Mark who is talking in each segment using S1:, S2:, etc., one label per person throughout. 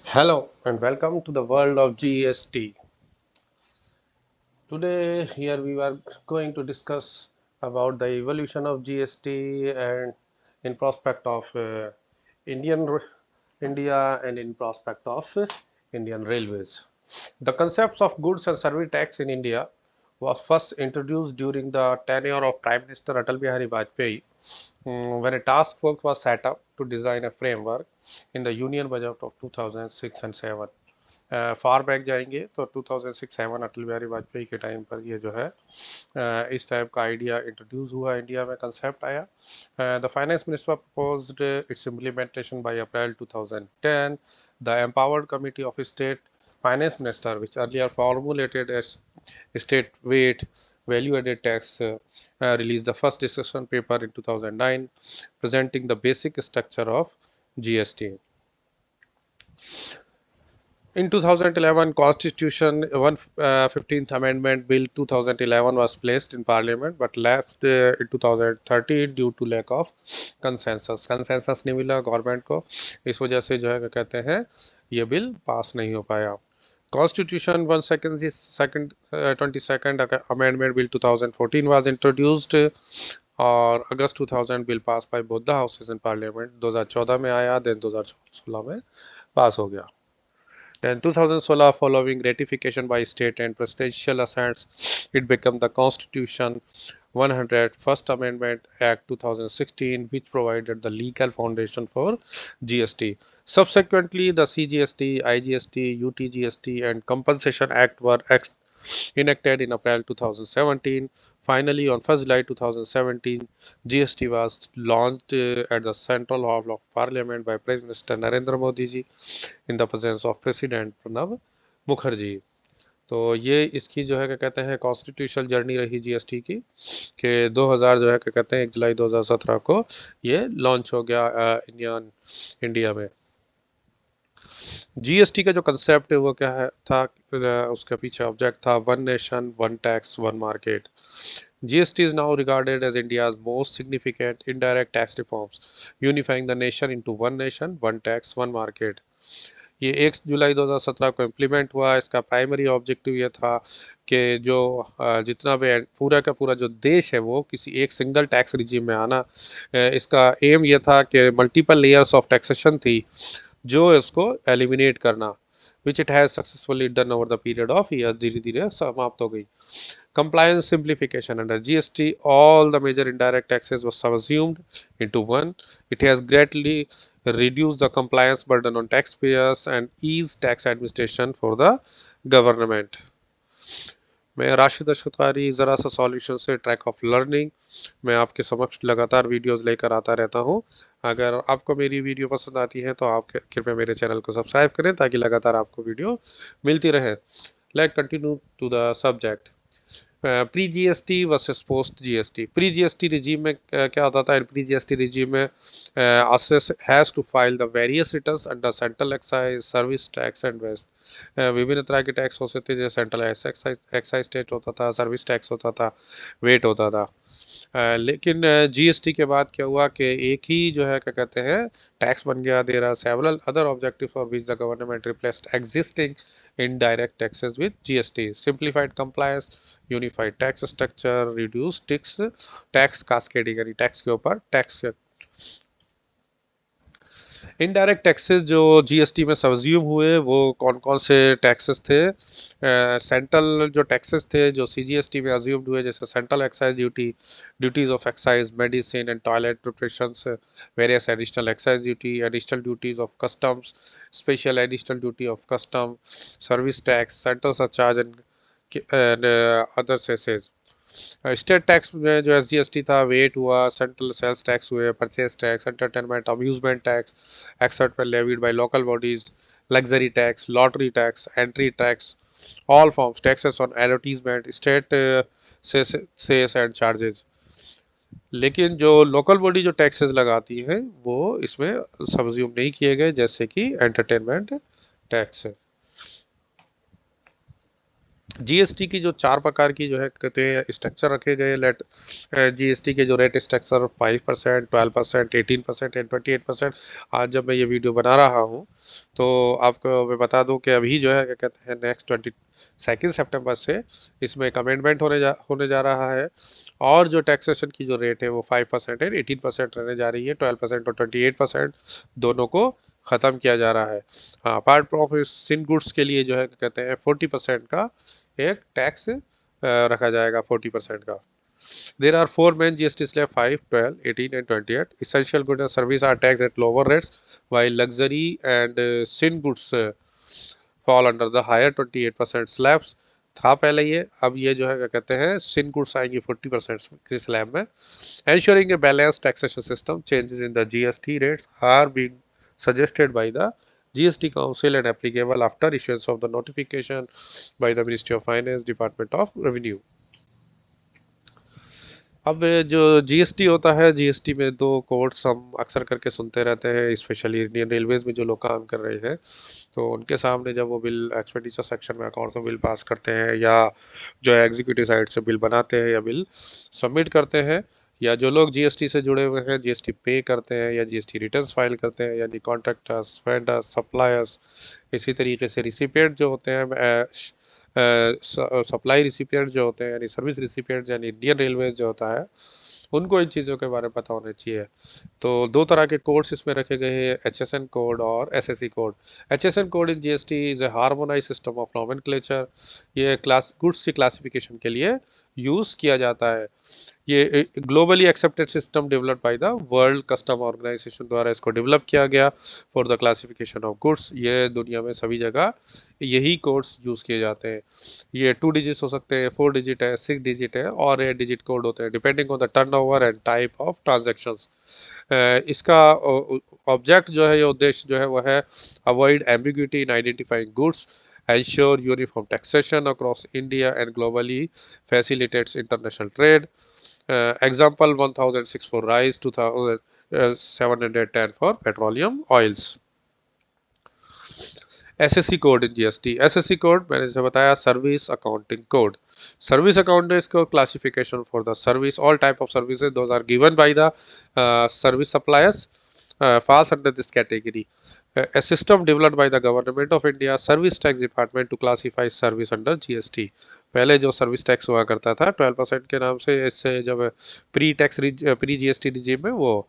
S1: Hello and welcome to the world of GST. Today here we are going to discuss about the evolution of GST and in prospect of Indian India and in prospect of Indian Railways. The concepts of goods and service tax in India was first introduced during the tenure of Prime Minister Atal Bihari Vajpayee, when a task force was set up to design a framework in the Union Budget of 2006 and 7. Far back जाएंगे तो 2006-7 अटल बिहारी वाजपेयी के time पर ये जो है इस type का idea introduce हुआ इंडिया में कंसेप्ट आया the finance minister proposed it's implementation by April 2010 the empowered committee of state finance minister which earlier formulated as state weight value added tax released the first discussion paper in 2009 presenting the basic structure of GST. In 2011, Constitution 115th Amendment Bill 2011 was placed in Parliament but lapsed in 2013 due to lack of consensus. Consensus नहीं मिला government को, इस वजह से जो है क्या कहते हैं ये बिल पास नहीं हो पाया. Constitution 22nd Amendment Bill 2014 was introduced और अगस्त 2000 bill pass by both the houses in parliament 2014 में आया, देन 2016 में पास हो गया. Then 2016, following ratification by state and presidential assents, it became the Constitution 100 First Amendment Act 2016, which provided the legal foundation for GST. Subsequently, the CGST, IGST, UTGST, and Compensation Act were enacted in April 2017. Finally, on 1st July 2017, GST was launched at the Central Hall of Parliament by Prime Minister Narendra Modi ji in the presence of President Pranab Mukherjee. तो ये इसकी जो है क्या कहते हैं constitutional journey रही GST की कि 2000 जो है क्या कहते हैं 1 जुलाई 2017 को ये लॉन्च हो गया इंडिया में. जीएसटी का जो कंसेप्ट है वो क्या है था, उसके पीछे ऑब्जेक्ट था one nation one tax one market. GST is now regarded as India's most significant indirect tax reforms, unifying the nation into one nation, one tax, one market. ये 1 जुलाई 2017 को इम्प्लीमेंट हुआ. इसका प्राइमरी ऑब्जेक्टिव ये था कि जो जितना भी पूरा का पूरा जो देश है वो किसी एक सिंगल टैक्स रिजीम में आना. इसका एम ये था कि मल्टीपल लेयर्स ऑफ टैक्सेशन थी जो इसको एलिमिनेट करना, which it has successfully done over the period of years. धीरे धीरे समाप्त हो गई. Compliance simplification. Under GST, all the major indirect taxes were subsumed into one. It has greatly reduced the compliance burden on taxpayers and eased tax administration for the government. मैं राशिद अशकारी ज़रा सा solution से track of learning मैं आपके समक्ष लगातार videos लेकर आता रहता हूं. अगर आपको मेरी वीडियो पसंद आती है तो आप कृपया मेरे चैनल को सब्सक्राइब करें ताकि लगातार आपको वीडियो मिलती रहे. Let continue to the subject. Pre GST versus post GST. Pre GST regime में क्या होता था? प्री जीएसटी रिजीम में assessee has to file the various returns under central excise, service tax and west. विभिन्न तरह के टैक्स होते थे जैसे सेंट्रल एक्साइज टैक्स होता था, सर्विस टैक्स होता था, वेट होता था. लेकिन जीएसटी के बाद क्या हुआ कि एक ही जो है क्या कहते हैं टैक्स बन गया. There are several other objectives for which the government replaced existing indirect taxes with GST. Simplified compliance, unified tax structure, reduced tax cascading यानी टैक्स के ऊपर टैक्स. इनडायरेक्ट टैक्सेस जो जीएसटी में सब्ज्यूम हुए वो कौन कौन से टैक्सेस थे? सेंट्रल जो टैक्सेस थे जो सीजीएसटी में अज्यूम्ड हुए जैसे central excise duty, duties of excise, medicine and toilet preparations, various additional excise duty, additional duties of customs, special additional duty of custom, service tax, central surcharge and other cesses. State tax में जो SGST था, VAT हुआ, central sales tax हुए, purchase tax, entertainment amusement tax, except पर levied by local bodies, luxury tax, lottery tax, entry tax, all forms taxes on advertisement, state cess and charges. लेकिन जो local body जो taxes लगाती है वो इसमें subsume नहीं किए गए जैसे कि एंटरटेनमेंट टैक्स है. जीएसटी की जो 4 प्रकार की जो है कहते हैं स्ट्रक्चर रखे गए। लेट जीएसटी के जो रेट स्ट्रक्चर 5%, 12%, 18% एंड 28%। आज जब मैं ये वीडियो बना रहा हूँ तो आपको मैं बता दूं कि अभी जो है क्या कहते हैं नेक्स्ट 22 सितंबर से इसमें एक अमेंडमेंट होने जा रहा है। और जो टैक्सेशन की जो रेट है वो 5% है, 18% रहने जा रही है। 12% और 28% दोनों को ख़त्म किया जा रहा है। हाँ, अपार्ट फ्रॉम सिन गुड्स के लिए जो है क्या कहते हैं 40% का एक टैक्स रखा जाएगा, 40% का। There are four main GST slab 5, 12, 18 and 28। Essential goods and service are tax at lower rates while luxury and sin goods fall under the higher 28% slabs। था पहले ये, अब ये जो है क्या कहते हैं सिन गुड्स आएंगी 40% के स्लैब में। Ensuring a balanced taxation system, changes in the GST rates are being suggested by the GST Council and applicable after issuance of the notification by the Ministry of Finance, Department of Revenue। अब जो GST होता है, GST में दो codes हम अक्सर करके सुनते रहते हैं, स्पेशली इंडियन रेलवेज में जो लोग काम कर रहे हैं तो उनके सामने जब वो बिल एक्सपेंडिचर सेक्शन में अकाउंट में बिल पास करते हैं या जो एग्जीक्यूटिव साइड से बिल बनाते हैं या बिल सबमिट करते हैं, या जो लोग जीएसटी से जुड़े हुए हैं जीएसटी पे करते हैं या जीएसटी रिटर्न्स फाइल करते हैं, यानी कॉन्ट्रैक्टर्स, वेंडर्स, सप्लायर्स, इसी तरीके से रिसिपिएंट जो होते हैं, सप्लाई रिसिपिएंट जो होते हैं यानी सर्विस रिसिपिएंट यानी इंडियन रेलवे जो होता है, उनको इन चीज़ों के बारे में पता होना चाहिए। तो दो तरह के कोड्स इसमें रखे गए हैं, एचएसएन कोड और SSC code. HSN code in GST is a harmonise system of nomenclature. ये क्लास गुड्स की क्लासिफिकेशन के लिए यूज़ किया जाता है। ये globally accepted system developed by the world custom organisation द्वारा इसको डेवलप किया गया for the classification of goods. ये दुनिया में सभी जगह यही कोड्स यूज़ किए जाते हैं। ये 2 डिजिट्स हो सकते हैं, 4 डिजिट है, 6 डिजिट है और 8 डिजिट कोड होते हैं depending on the turnover and type of transactions. इसका ऑब्जेक्ट जो है, ये उद्देश्य जो है वो है avoid ambiguity in identifying goods, ensure uniform taxation across India and globally facilitates international trade। Example 1006 for rice, 2710 for petroleum oils। SSC code in GST. SSC code मैंने जैसे बताया service accounting code. Service accounting को classification for the service, all type of services those are given by the service suppliers falls under this category। A system developed by the government of India service tax department to classify service under GST। पहले जो service tax हुआ करता था 12% के नाम से, इससे जब प्री जीएसटी रिजीम में वो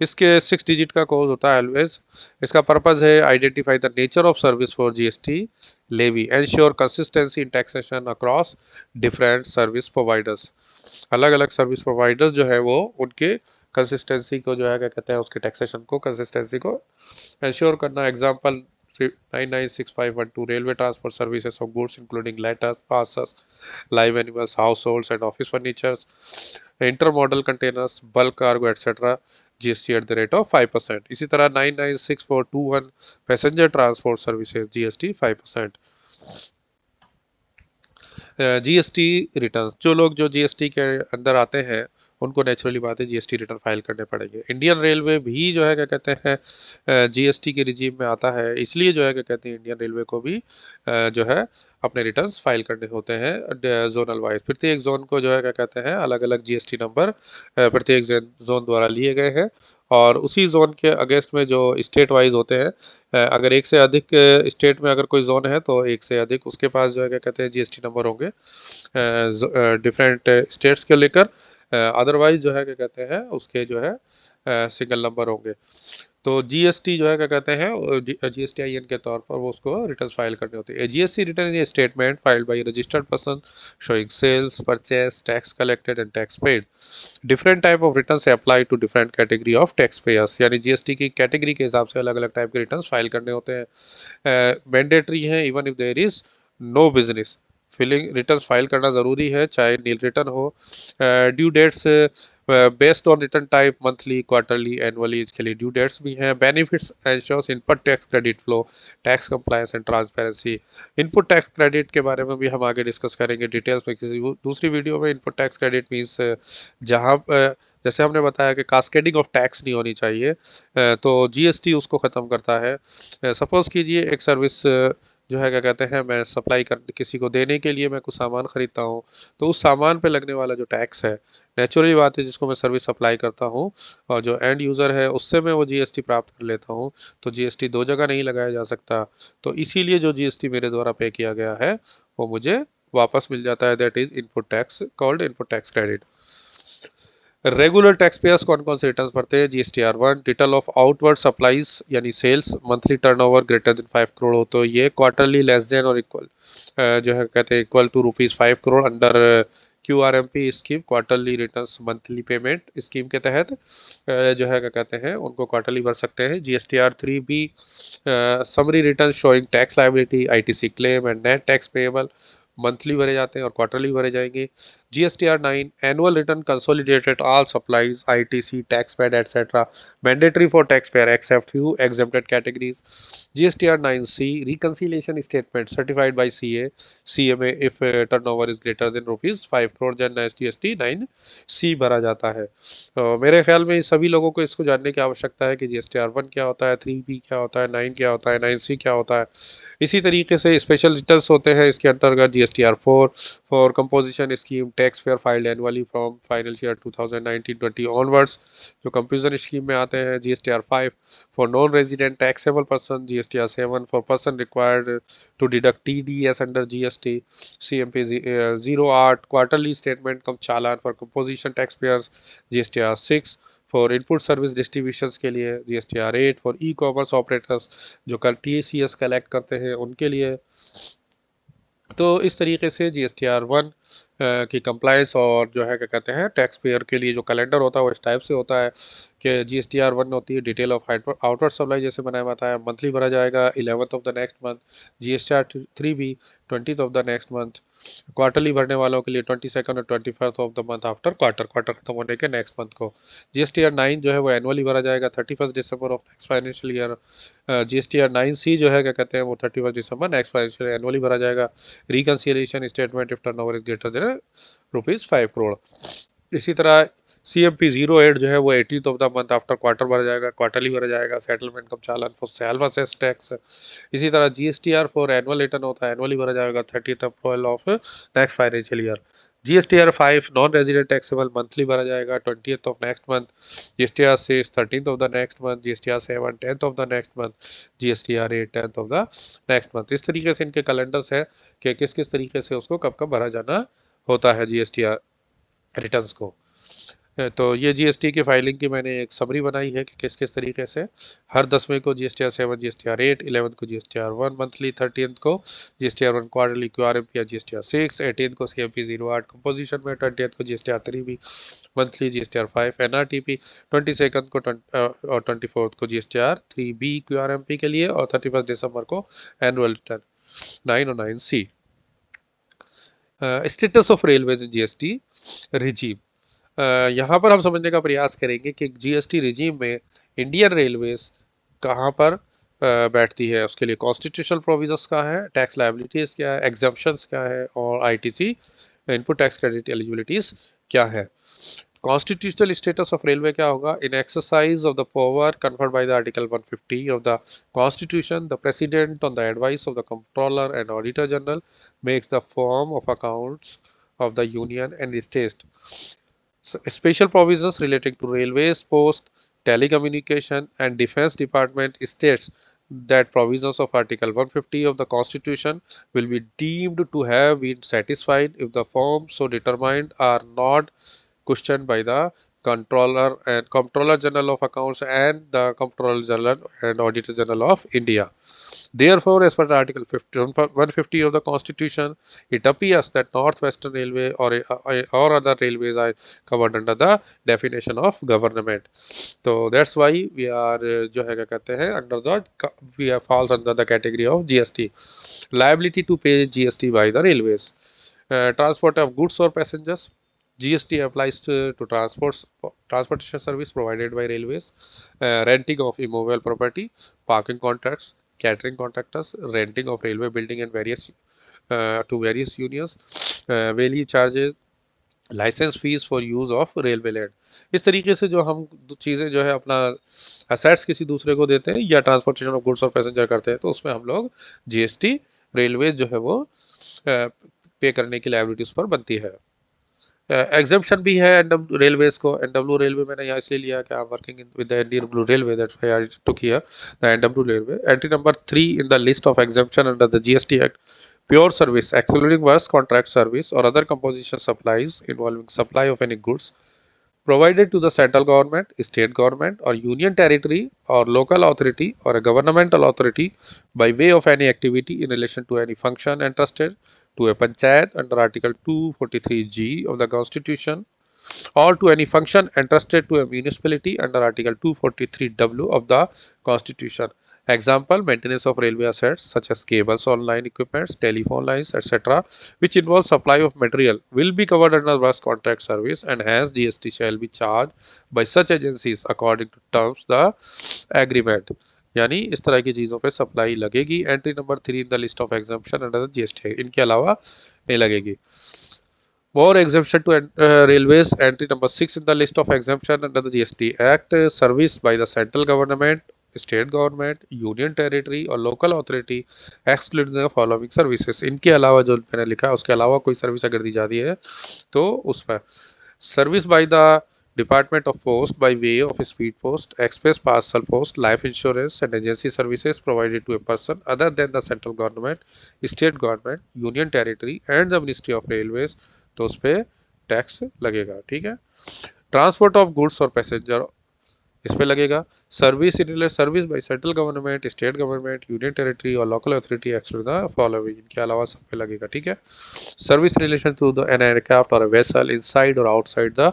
S1: इसके 6 डिजिट का कोड होता है ऑलवेज। इसका पर्पज है identify the nature of service for GST levy, ensure consistency in taxation across different service providers. अलग अलग सर्विस प्रोवाइडर्स जो है वो उनके कंसिस्टेंसी को जो है क्या कहते हैं उसके टैक्सेशन को कंसिस्टेंसी को एंश्योर करना। Example 996512 railway transport services of goods including letters, parcels, live animals, households and office furnitures, intermodal containers, bulk cargo etc. GST at the rate of 5%। इसी तरह 996421 passenger transport services GST 5%। GST return, जो लोग जो GST के अंदर आते हैं उनको नेचुरली बात है जीएसटी रिटर्न फाइल करने पड़ेंगे। इंडियन रेलवे भी जो है क्या कहते हैं जीएसटी के रिजीम में आता है, इसलिए जो है क्या कहते हैं इंडियन रेलवे को भी जो है अपने रिटर्न्स फाइल करने होते हैं जोनल वाइज। प्रत्येक जोन को जो है क्या कहते हैं अलग अलग जीएसटी नंबर प्रत्येक जोन द्वारा लिए गए हैं और उसी जोन के अगेंस्ट में जो स्टेट वाइज होते हैं, अगर एक से अधिक स्टेट में अगर कोई जोन है तो एक से अधिक उसके पास जो है क्या कहते हैं जीएसटी नंबर होंगे डिफरेंट स्टेट्स के लेकर। अदरवाइज जो है क्या कहते हैं उसके जो है सिंगल नंबर होंगे। तो जीएसटी जो है क्या कहते हैं जीएसटी आईएन के तौर पर वो उसको रिटर्न फाइल करने होते हैं। GST return is statement filed by registered person showing sales, purchase, tax collected and tax paid. Different type of return से apply to different category of tax payers, यानी जीएसटी की कैटेगरी के हिसाब से अलग अलग टाइप के रिटर्न फाइल करने होते हैं। मैंडेटरी है even if there is no business. Filling returns file करना ज़रूरी है चाहे नील रिटर्न हो। Due dates based on return type monthly, quarterly, annually, इसके लिए ड्यू डेट्स भी हैं। Benefits ensures input tax credit flow, tax compliance and transparency. Input tax credit के बारे में भी हम आगे डिस्कस करेंगे डिटेल्स में किसी दूसरी वीडियो में। इनपुट टैक्स क्रेडिट मीन्स जहाँ जैसे हमने बताया कि कास्केडिंग ऑफ टैक्स नहीं होनी चाहिए, तो जीएसटी उसको ख़त्म करता है। सपोज कीजिए एक सर्विस जो है क्या कहते हैं, मैं सप्लाई कर किसी को देने के लिए मैं कुछ सामान खरीदता हूँ, तो उस सामान पे लगने वाला जो टैक्स है, नेचुरली बात है, जिसको मैं सर्विस सप्लाई करता हूँ और जो एंड यूज़र है उससे मैं वो जीएसटी प्राप्त कर लेता हूँ, तो जीएसटी दो जगह नहीं लगाया जा सकता। तो इसीलिए जो जीएसटी मेरे द्वारा पे किया गया है वो मुझे वापस मिल जाता है, that is input tax, called input tax credit. Regular tax payers कौन कौन से रिटर्न भरते हैं? GSTR 1, detail of outward supplies यानी sales, monthly turnover greater than 5 crore हो तो ये, क्वार्टरली लेस देन और इक्वल, जो है कहते हैं equal to ₹5 crore under QRMP scheme, quarterly returns monthly payment scheme के तहत जो है क्या कहते हैं उनको क्वार्टरली भर सकते हैं। GSTR 3B, summary return showing tax liability, ITC claim and net tax payable, monthly भरे जाते हैं और क्वार्टरली भरे जाएंगे। GSTR 9, annual return consolidated all supplies, ITC tax paid etcetera, mandatory for tax payer except few exempted categories. GSTR 9C, reconciliation statement certified by CMA if turnover is greater than ₹5 crore, then GST 9C भरा जाता है। मेरे ख्याल में सभी लोगों को इसको जानने की आवश्यकता है कि GSTR 1 क्या होता है, 3B क्या होता है, 9 क्या होता है, 9C क्या होता है। इसी तरीके से स्पेशल रिटर्न्स होते हैं इसके अंतर्गत। GSTR 4 for composition scheme, tax payer filed annually from financial year 2019-20 onwards, जो कंपोजिशन स्कीम में आते हैं। GSTR 5 for non-resident taxable person, GSTR 7 for person required to deduct TDS under GST, CMP 0 quarterly statement cum challan for composition taxpayers, GSTR 6 for input service distributions के लिए, GSTR 8 for e-commerce operators जो कल TCS collect करते हैं उनके लिए। तो इस तरीके से GSTR 1 की कंप्लायंस और जो है क्या कहते हैं टैक्स पेयर के लिए जो कैलेंडर होता है वो इस टाइप से होता है कि GSTR 1 होती है डिटेल ऑफ आउटवर्ड सप्लाई, जैसे मैंने बताया मंथली भरा जाएगा 11th of the next month. GSTR 3B 20th of the next month. Quarterly भरने वालों के लिए 22nd और 21st of the month after quarter, quarter खत्म होने के नेक्स्ट मंथ को। GSTR 9 जो है वो एनुअली भरा जाएगा 31st December of next financial year. GSTR 9C जो है क्या कहते हैं वो 31st दिसंबर नेक्स्ट फाइनेंशियल एनुअली भरा जाएगा। Reconciliation statement if turnover is greater than ₹5 crore. इसी तरह CMP 08 जो है वो 18th of the month after quarter भरा जाएगा, क्वार्टरली भरा जाएगा। Settlement come challan for self assess tax. इसी तरह GSTR 4 एनुअल रिटर्न होता है, एनुअली भरा जाएगा 30th April of next financial year. GSTR 5 non resident taxable, monthly भरा जाएगा 20th of next month. GSTR 6 13th of the next month. GSTR 7 10th of the next month. GSTR 8 10th of the next month. इस तरीके से इनके calendars है कि किस किस तरीके से उसको कब कब भरा जाना होता है GSTR रिटर्न्स को। तो ये जीएसटी की फाइलिंग की मैंने एक समरी बनाई है कि किस किस तरीके से हर 10वें को GSTR 7, GSTR 8, 11th को GSTR 1 मंथली, 30th को GSTR 1 क्वार्टरली QRMP या GSTR 6, 18th को CMP 08 कंपोजिशन में, 20th को GSTR 3B monthly, GSTR 5 NRTP, 22nd को और 24th को GSTR 3B QRMP के लिए और 31st दिसंबर को एनुअल रिटर्न 9 और 9C। Status of railways in GST regime. यहाँ पर हम समझने का प्रयास करेंगे कि जीएसटी रिजीम में इंडियन रेलवेज कहाँ पर बैठती है, उसके लिए कॉन्स्टिट्यूशनल प्रोविजंस क्या है, टैक्स लायबिलिटीज क्या है, एग्जम्पशंस क्या है और ITC input tax credit eligibilities क्या है। कॉन्स्टिट्यूशनल स्टेटस ऑफ रेलवे क्या होगा? In exercise of the power conferred by the article 150 of the constitution, the president on the advice of the controller and auditor general makes the form of accounts of the union and state. So, special provisions relating to railways, post, telecommunication, and defense department states that provisions of Article 150 of the Constitution will be deemed to have been satisfied if the forms so determined are not questioned by the Controller and Comptroller General of Accounts and the Comptroller General and Auditor General of India. Therefore, as per the Article 150 of the Constitution, it appears that Northwestern Railway or other railways are covered under the definition of government. So that's why we are जो है क्या कहते हैं under the we are falls under the category of GST. Liability to pay GST by the railways. Transport of goods or passengers. GST applies to transportation service provided by railways, renting of immovable property, parking contracts, catering contractors, renting of railway building and various to various unions, valley charges, licence fee for use of railway land. इस तरीके से जो हम चीज़ें जो है अपना assets किसी दूसरे को देते हैं या ट्रांसपोर्टेशन ऑफ गुड्स और पैसेंजर करते हैं तो उसमें हम लोग जीएसटी रेलवे जो है वो पे करने की लायबिलिटी उस पर बनती है। एग्जाम्पशन भी है एनडब्ल्यू रेलवेज को। एनडब्ल्यू रेलवे मैंने यहाँ इसलिए लिया कि I am working with the Indian blue railway, that's why I took here the NW railway. Entry number 3 in the list of exemption under the GST act: pure service excluding works contract service or other composition supplies involving supply of any goods provided to the central government, state government, or union territory, or local authority, or a governmental authority by way of any activity in relation to any function entrusted to a panchayat under Article 243G of the Constitution, or to any function entrusted to a municipality under Article 243W of the Constitution. Example: maintenance of railway assets such as cables, online equipments, telephone lines, etc., which involve supply of material, will be covered under works contract service, and hence GST shall be charged by such agencies according to terms the agreement. यानी इस तरह की चीज़ों पे supply लगेगी। Entry number 3 in the list of exemption under the GST, इनके अलावा नहीं लगेगी। More exemption to railways. Entry number 6 in the list of exemption under the GST Act: service by the central government, state government, union territory और local authority excluding the following services. इनके अलावा जो मैंने लिखा है उसके अलावा कोई सर्विस अगर दी जाती है तो उस पर service by the Department of Post by way of speed post, express parcel post, life insurance and agency services provided to a person other than the central government, state government, union territory and the Ministry of Railways, तो उस पर tax लगेगा। ठीक है। Transport of goods और passenger, इस पे लगेगा। Service in service by central government, state government, union territory और local authority exclude the following, इनके अलावा सब पे लगेगा। ठीक है। Service relation to the an aircraft और वेसल इनसाइड और outside the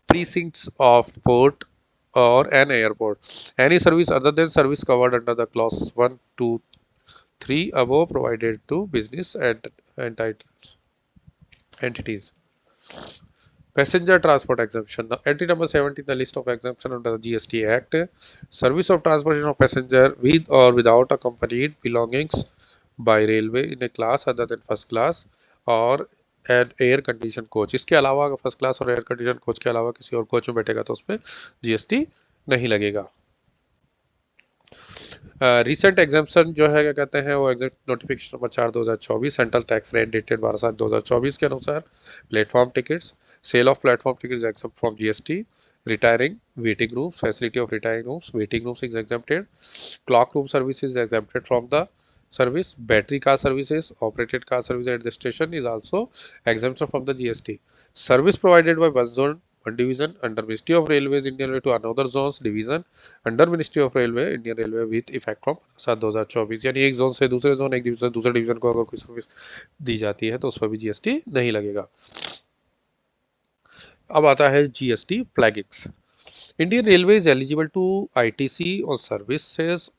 S1: precincts of port or an airport. Any service other than service covered under the clause 1, 2, 3 above provided to business and entities. Passenger transport exemption. Entry number 70 in the list of exemption under the GST Act: service of transportation of passenger with or without accompanied belongings by railway in a class other than first class और and air condition coach. इसके अलावा अगर first class और air condition coach के अलावा किसी और coach में बैठेगा तो उस पर जीएसटी नहीं लगेगा। रिसेंट एग्जाम्पशन जो है क्या कहते हैं वो exam notification number 4/2024 central tax rate dated 12/7/2024 के अनुसार platform tickets, sale of platform tickets except from GST, retiring waiting rooms, facility of retiring rooms, waiting rooms is exempted, cloak room services exempted from the service, battery car services, operated car service at the station is also exemption from the GST. Service provided by one zone, one division under Ministry of Railways Indian Railway to another zones division under Ministry of Railway Indian Railway with effect from 7/2024। यानी एक zone से दूसरे zone, एक division दूसरे division को अगर कोई service दी जाती है तो उस पर भी जीएसटी नहीं लगेगा। अब आता है GST flaggings. Indian railway is eligible to ITC और services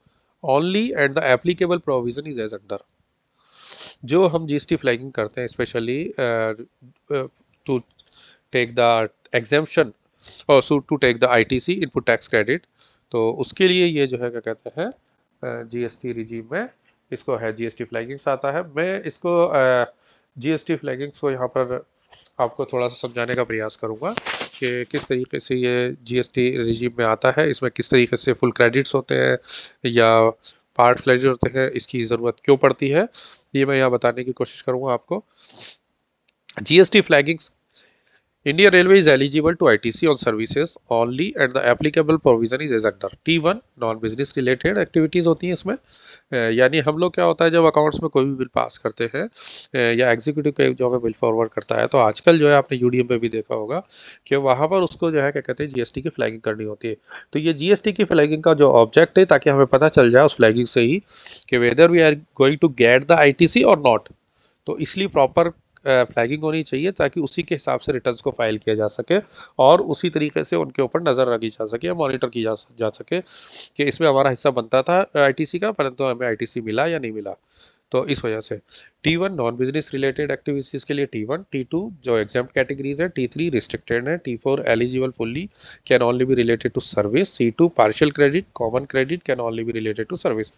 S1: only and the applicable provision is as under। जो हम जीएसटी फ्लैगिंग करते हैं specially to take the exemption और to take the ITC input tax credit, तो उसके लिए ये जो है क्या कहते हैं जीएसटी रिजीम में इसको है जीएसटी फ्लैगिंग्स आता है। मैं इसको जीएसटी फ्लैगिंग्स को यहाँ पर आपको थोड़ा सा समझाने का प्रयास करूँगा कि किस तरीके से ये जीएसटी रिजीम में आता है, इसमें किस तरीके से फुल क्रेडिट्स होते हैं या पार्ट क्रेडिट होते हैं, इसकी ज़रूरत क्यों पड़ती है, ये मैं यहाँ बताने की कोशिश करूँगा आपको। GST flaggings: Indian Railway is eligible to ITC on services only and the applicable provision is as under। T1 non business related activities होती हैं इसमें, यानी हम लोग क्या होता है जब अकाउंट्स में कोई भी बिल पास करते हैं या एग्जीक्यूटिव का जो हमें बिल फॉरवर्ड करता है तो आजकल जो है आपने यूडीएम पे भी देखा होगा कि वहाँ पर उसको जो है क्या कहते हैं जीएसटी की फ्लैगिंग करनी होती है। तो ये जीएसटी की फ्लैगिंग का जो ऑब्जेक्ट है ताकि हमें पता चल जाए उस फ्लैगिंग से ही कि whether we are going to get the ITC और नॉट, तो इसलिए प्रॉपर फ्लैगिंग होनी चाहिए ताकि उसी के हिसाब से रिटर्न्स को फाइल किया जा सके और उसी तरीके से उनके ऊपर नज़र रखी जा सके या मॉनिटर की जा सके कि इसमें हमारा हिस्सा बनता था आईटीसी का, परंतु हमें आईटीसी मिला या नहीं मिला। तो इस वजह से T1 non business related activities के लिए T1, T2 जो एग्जाम्प्ट कैटेगरीज है, T3 रिस्ट्रिक्टेड है, T4 eligible fully can only be related to service, C2 partial credit common credit can only be related to service.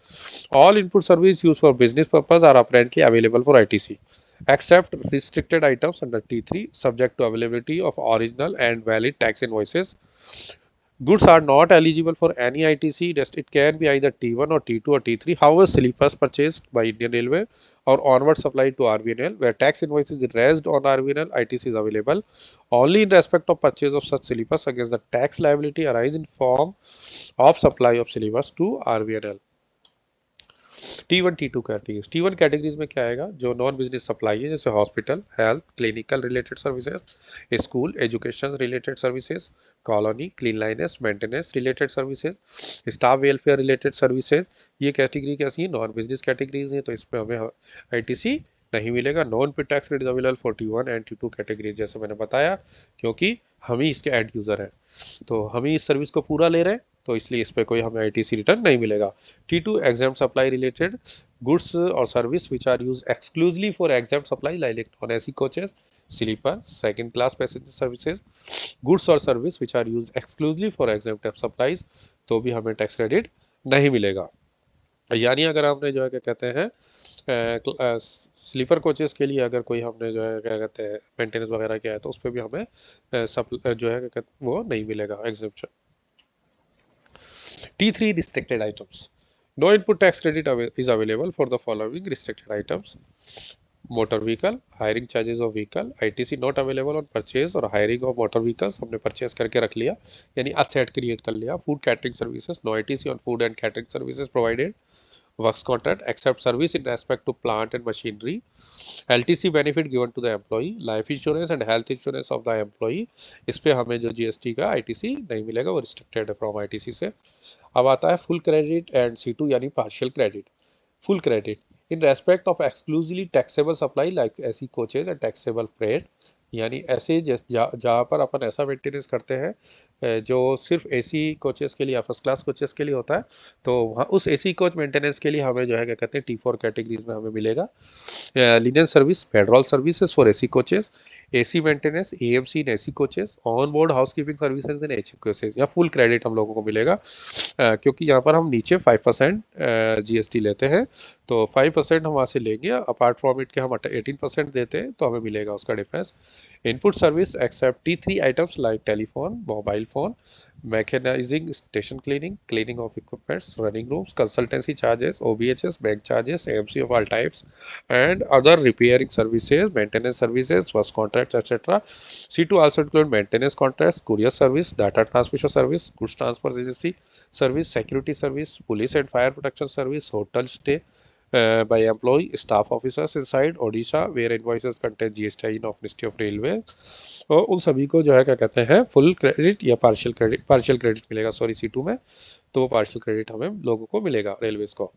S1: All input service use for business purpose are apparently available for ITC except restricted items under T3 subject to availability of original and valid tax invoices Goods are not eligible for any ITC. It can be either T1 or T2 or T3. However, sleepers purchased by Indian Railway or onward supplied to RVNL, where tax invoice is raised on RVNL, ITC is available only in respect of purchase of such sleepers against the tax liability arise in form of supply of sleepers to RVNL. T1 T2 categories T1 categories में क्या आएगा, जो non business supply है, जैसे hospital, health, clinical related services, school, education related services, colony, cleanliness, maintenance related services, staff welfare related services, ये category कैसी है, non business categories है, तो इसमें हमें आईटीसी नहीं मिलेगा। नॉन पे tax credit available for T1 and T2 category, जैसे मैंने बताया, क्योंकि हम ही इसके एंड यूजर हैं, तो हम ही इस सर्विस को पूरा ले रहे हैं, तो इसलिए इस पर कोई हमें आईटीसी रिटर्न नहीं मिलेगा। T2 exempt supply related goods or service which are used exclusively for exempt supply like non-AC coaches, sleeper, second class passenger services, goods or service which are used exclusively for exempt supplies, तो भी हमें tax credit नहीं मिलेगा। यानी अगर आपने जो है क्या कहते हैं स्लीपर कोचेस के लिए अगर कोई हमने जो है क्या कहते हैं मेंटेनेंस वगैरह किया है, तो उस पर भी हमें जो है क्या कहते हैं वो नहीं मिलेगा exemption. T3 restricted items. No input tax credit is available for the following restricted items. Motor vehicle, hiring charges of vehicle, ITC not available on purchase और हायरिंग ऑफ मोटर व्हीकल्स, हमने परचेज करके रख लिया यानी asset create कर लिया। Food catering services, no ITC on food and catering services provided. Works contract except service in respect to plant and machinery. LTC benefit given to the employee, life insurance and health insurance of the employee, इस पे हमें जो GST का ITC नहीं मिलेगा, वो restricted है from ITC से। अब आता है फुल क्रेडिट एंड C2 यानी partial credit. Full credit in respect of exclusively taxable supply like AC coaches and taxable freight, यानी ऐसे जहाँ पर अपन ऐसा मेंटेनेंस करते हैं जो सिर्फ एसी कोचेस के लिए या फर्स्ट क्लास कोचेस के लिए होता है, तो वहाँ उस एसी कोच मेंटेनेंस के लिए हमें जो है क्या कहते हैं T4 कैटेगरीज में हमें मिलेगा। Linear service, petrol services for AC coaches, AC maintenance, AMC in AC coaches, on board housekeeping services in AC coaches, या फुल क्रेडिट हम लोगों को मिलेगा। क्योंकि यहाँ पर हम नीचे 5% जीएसटी लेते हैं, तो 5% हम वहाँ से लेंगे, अपार्ट फ्रॉम इट के हम 18% देते हैं, तो हमें मिलेगा उसका difference. Input service except T3 items like telephone, mobile phone, mechanising, station cleaning, cleaning of equipments, running rooms, consultancy charges, OBHS, bank charges, AMC of all types, and other repairing services, maintenance services, first contracts, etc. C2 also include maintenance contracts, courier service, data transmission service, goods transfer agency service, security service, police and fire protection service, hotel stay by employee, staff officers inside Odisha, where invoices contain GST in of Ministry of Railway, और उन सभी को जो है क्या कहते हैं full credit या पार्शियल क्रेडिट मिलेगा, सॉरी C2 में, तो वो पार्शियल क्रेडिट हमें लोगों को मिलेगा, रेलवेज को।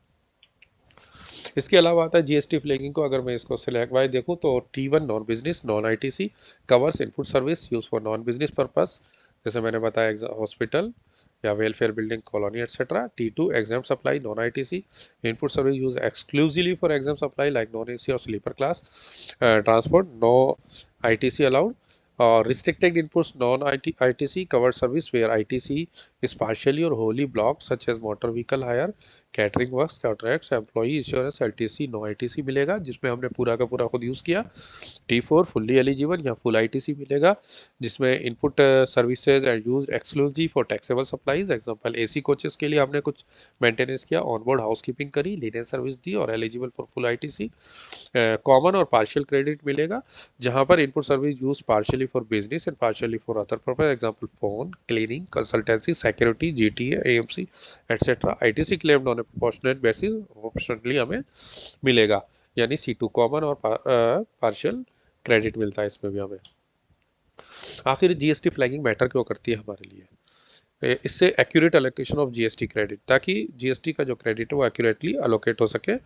S1: इसके अलावा आता है जीएसटी फ्लैगिंग को, अगर मैं इसको सिलेक्ट बाय देखूं तो T1 non business non ITC covers input service use for non business purpose, जैसे मैंने बताया हॉस्पिटल या welfare building colony etcetera. T2 exempt supply non ITC input service use exclusively for exempt supply like non AC और sleeper class transport, no ITC allowed. Restricted inputs non-ITC covered service where ITC is partially or wholly blocked, such as motor vehicle hire, catering works, contracts, employee insurance, LTC, no ITC मिलेगा, जिसमें हमने पूरा का पूरा खुद use किया। T4 fully eligible या full ITC मिलेगा, जिसमें input services are used exclusive for taxable supplies, example AC coaches के लिए हमने कुछ मेंटेनेंस किया, ऑनबोर्ड हाउसकीपिंग करी, लीनियर सर्विस दी और eligible for full ITC. Common और पार्शियल क्रेडिट मिलेगा, जहां पर input service use partially for business and partially for other purpose, example phone, cleaning, consultancy, security, GTA, AMC etcetera. ITC claimed on a proportionate basis proportionally हमें मिलेगा, यानी C2 common और partial credit मिलता है इसमें भी हमें। आखिर जीएसटी फ्लैगिंग मैटर क्यों करती है हमारे लिए? इससे accurate allocation of GST credit, ताकि जीएसटी का जो क्रेडिट है वो एक्यूरेटली अलोकेट हो सके।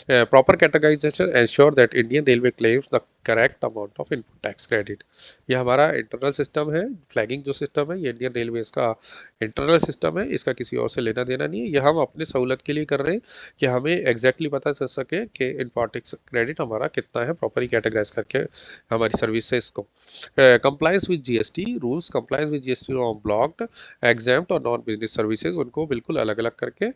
S1: Proper categorisation ensure that Indian railway claims the correct amount of input tax credit. ये हमारा इंटरनल सिस्टम है, फ्लैगिंग जो सिस्टम है ये इंडियन रेलवे का इंटरनल सिस्टम है, इसका किसी और से लेना देना नहीं है। ये हम अपने सहूलत के लिए कर रहे हैं कि हमें एग्जैक्टली पता चल सके कि इनपुट टैक्स क्रेडिट हमारा कितना है, प्रॉपरली कैटेगराइज करके हमारी सर्विस से इसको। Compliance with GST rules, compliance with GST on blocked, exempt और नॉन बिजनेस सर्विसेज, उनको बिल्कुल अलग अलग करके,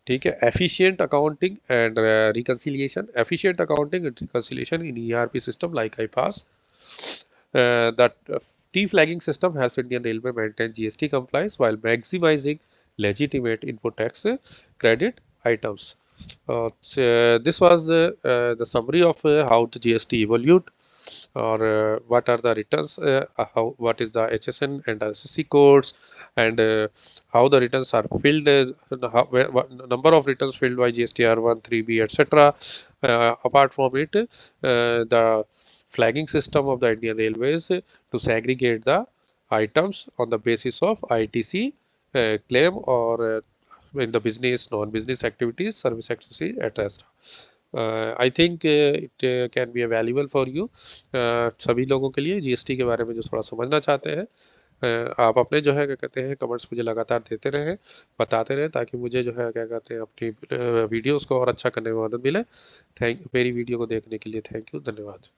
S1: ठीक है। Efficient accounting and reconciliation, efficient accounting and reconciliation in ERP system like iPass, that T-flagging system helps Indian Railway maintain GST compliance while maximizing legitimate input tax credit items. So this was the summary of how the GST evolved, or what are the returns, how what is the HSN and SSC codes, and how the returns are filled, what number of returns filled by GSTR 1, 3B, etc. Apart from it, the flagging system of the Indian Railways to segregate the items on the basis of ITC claim, or in the business, non-business activities, service activities, etc. I think it can be available for you, सभी लोगों के लिए GST के बारे में जो थोड़ा समझना चाहते हैं। आप अपने जो है क्या कहते हैं कमेंट्स मुझे लगातार देते रहें, बताते रहें, ताकि मुझे जो है क्या कहते हैं अपनी वीडियोस को और अच्छा करने में मदद मिले। मेरी वीडियो को देखने के लिए थैंक यू, धन्यवाद।